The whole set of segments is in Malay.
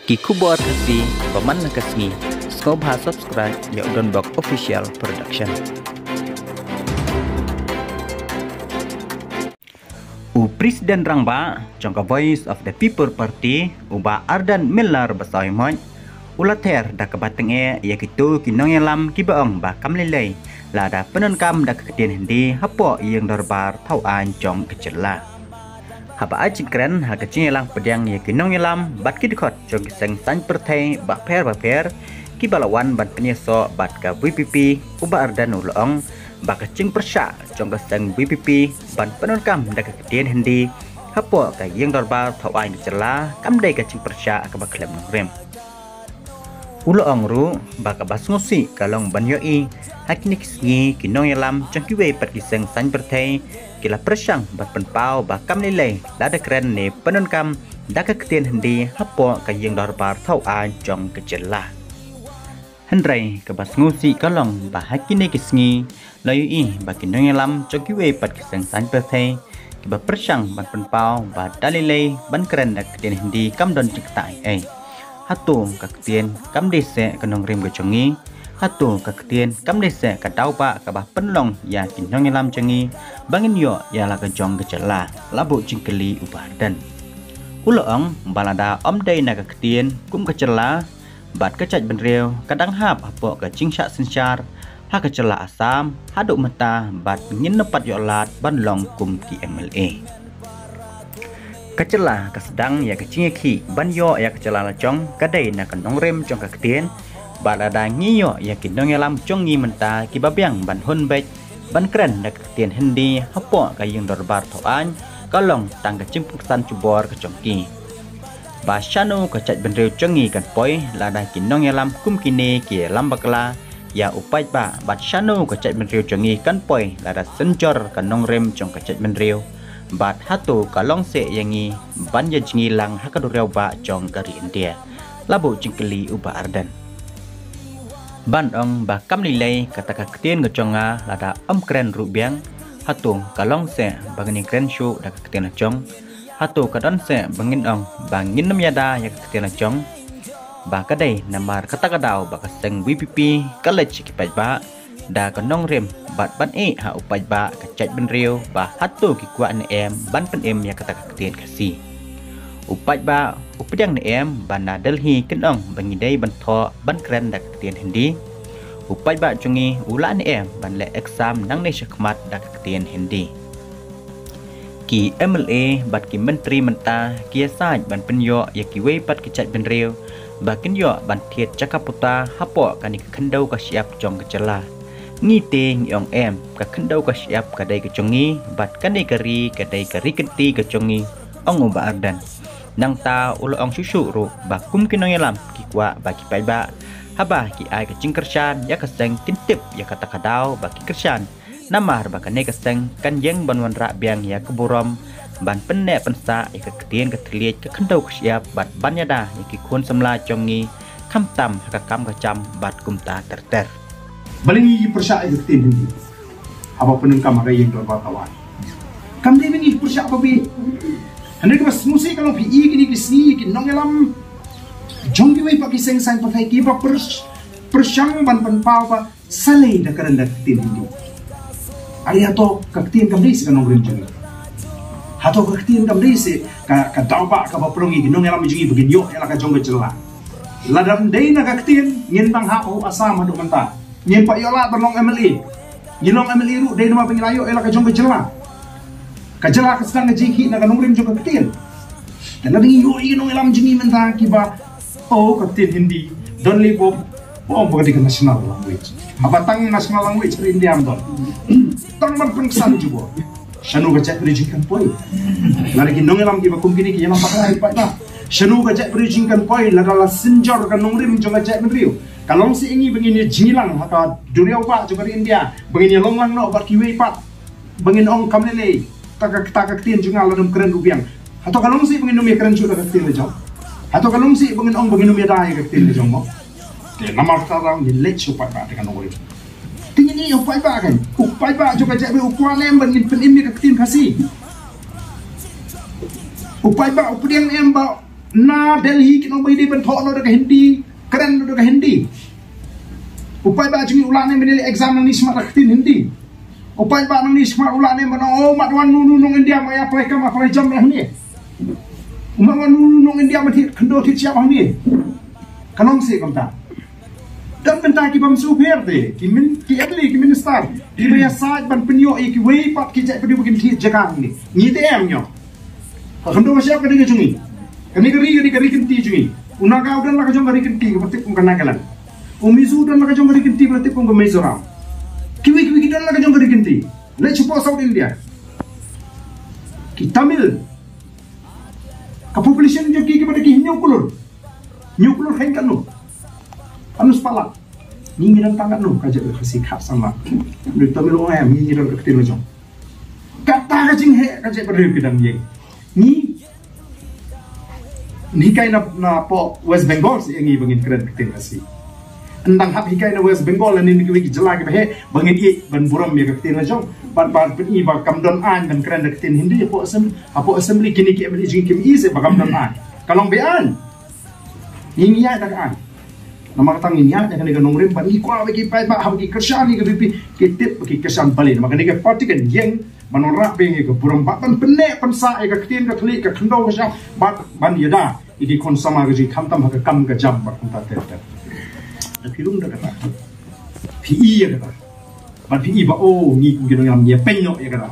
Kikubuat hati paman nakasngi Skobha subscribe ya Udon Bok Official Production. Presiden Rangba jangka Voice of the People Party uba Ardan Miller basai moy ulater da kabateng ya kitu kinong yalam kibaong ba kamlelay lada penenkam da kedien hindi hapo yang darbar tauan jong kecela haba ajikren ha kecing yalang pedang ya kinong yalam bat kidkot jong kiseng san pertai ba per kibalawan ban penyeso bat ka VPP uba Ardan ulong ba kecing persya jong kiseng VPP ban penenkam da kedien hindi hapo ka yang darbar tauan kecela kamdai kecing persya ka ba klem rem Uloong ru baka bas ngosi kalong banyoi hakinik sngi kinong yalam jangkiwe pat kiseng san pertai kila persang bat penpau bakam nilai lada keren ne penunkam daka ketien hendi hapo kayeng darbar tau an jong kecela hendrai ka bas ngosi kalong ba hakinik sngi layui ba kinong yalam jangkiwe pat kiseng san pertai kiba persang bat penpau ba dalilai ban keren dak ketien hendi kam don ciktai hatu kaktian kam dese kanong rim gocongi hatu kaktian kam dese kadau pa kabah penlong ya kinong yalam cengi bangin yo ya la kejong kecela labu cingkeli ubadan uloong balada om day na kaktian kum kecela bat kecat benriu kadang hap apo ke cingsak sensyar ha kecela asam haduk mata bat ngin nepat yo lat banlong kum ki MLA kecela kesedang ya kecing ki banyo ya kecela lacong kadai na kanong rem jong kaktian balada ngiyo ya kinong yalam jongi menta kibabyang ban hunbek ban keren na kaktian hendi hapo kayeng darbar toan kalong tang kecing puksan cubor kecongki ba syanu kecat benriu jongi kan poi lada kinong yalam kum kini ki lambakla ya upai ba bat syanu kecat benriu jongi kan poi lada senjor kanong rem jong kecat benriu bat hatu kalong se yangi banja jingilang hakadureu ba jong kari India labu jingkeli uba Ardan ban ong ba kam nilai kata kaktian ngoconga lada om keren rubiang hatu kalong se bangini keren shu da kaktian jong hatu kadon se bangin ong bangin nam yada ya kaktian jong ba kadai namar kata kadau ba kaseng VPP college kipai ba da kanong rem bat ban ha upai ba kacat benriu ba hatu ki kuat ne em ban pen em ya kata kaktian kasi upai ba upedang ne em ban na Delhi kenong bangidai ban tho ban keren da kaktian hindi upai ba jungi ula ne em ban le exam nang ne syakmat da kaktian hindi ki MLA bat ki menteri menta ki saj ban penyo ya ki wei pat kacat benriu ba kenyo ban thiet cakaputa hapo kani kendau ka siap jong kecela ngite ngiong em ka kendau ka siap kadai kecongi bat kanai kari kenti kecongi ong uba Ardan nang ta ulo ong susu ru ba kum kinong yalam ki kwa ba ki pai ba haba ki ai ka cingkersan ya kaseng tintip ya kata kadau ba ki kersan namar ba kanai kaseng kan yeng banwan ra biang ya keburom ban penne pensa ya ka ketien ka tliet ka kendau ka siap bat banyada ya ki kun semla congi kam tam ka kam ka cam bat kumta terter balingi persya iktin hindi apa penengkam ada yang dorbat kawan kam dia bengi persya apa bi hendak mas musi kalau pi gini kisni kinong yalam jong wei pak kiseng sang pakai ki ba persyang ban pau ba salai da karan da tin hindi ari ato kaktin kam disi kanong rinjang hato kaktin kam disi ka dauba ka ba prungi kinong yalam jingi begin yo ela ka jong gejela ladam dei na kaktin ngintang hao asam adu menta nyempak yola berlong MLA nyilong MLA ru dari nama pengilayo ela ka jong kejela ka sedang ngejiki na kanong rim jong kaktin dan lagi yo nong elam jingi menta kiba kaktin hindi don libo berarti national language apa tang national language di India don tang man pengsan juga shanu gajak berijikan poi lagi nong elam kiba kum kini ki yalam pakai pa shanu gajak berijikan poi ladala senjor kanong rim jong gajak benriu kalau si ini begini jilang atau dunia pak juga di India begini longlang no bat kiwei pat begini ong kamlele tak tien juga ladum keren rubiang atau kalau si begini numia keren juga kaktin lejong atau kalau si begini ong begini numia dai kaktin lejong mo nama sekarang di lech upai pak dengan oi tinggi ni upai pak kan upai pak juga jadi ukuran em begini penim kaktin kasih upai pak upediang em ba na Delhi kinong bay di bentok no dekat Hindi keren no dekat Hindi upai ba jungi ulane menilai exam ni smart raktin Hindi upai ba ni smart ulane mana matwan nunung India maya apply kam apply jam lah ni umat nunung India mati kendo ti siap ni kanong se kam ta dan benta ki bam super de ki atli ki minister di maya saj ban penyo ki wei pat ki jai pedi begin ti jagang ni te em nyo kendo siap ka dinga jungi kani kari kinti jungi unaga udan la ka jong kari kinti ka pati kung kanagalan umizu udan la ka jong kari kinti pati kung Mizoram kiwi dan la ka jong kari kinti le chupo South India ki Tamil ka population jo ki pada ki nyukulur hain kan no anus pala ni ngiran tangan no ka jek khasi khat sama ni Tamil o em ni ngiran ka tin jong kata ka jing he ka jek pada kidan ye ni kai na po West Bengal si engi bangin keren ketin asi endang hap hikai na West Bengal ni ki jela ke he bangin i ban buram ya ketin jong ban pen i ba kamdon an dan keren ketin Hindi po assembly kini ki emli jing kim i se ba kamdon an kalong be an ni ya tak an nama tang ni ya kan ga nongrim ban i kwa ki pai ba ham ki kersan ni ke bipi ki tip ki kersan balin maka ni ke party kan yeng manorak pengi ke buram ba pan penek pensa e ka ketin ka kli ka kendo ka ban yada idi kon sama gaji khamtam ha kam ga jam ba kunta te ta philung da kata pi ya kata ban pi ba o ni ku gino yam ye penyo ya kata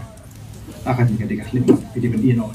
ta ka ni ka de ka lim pi de ben no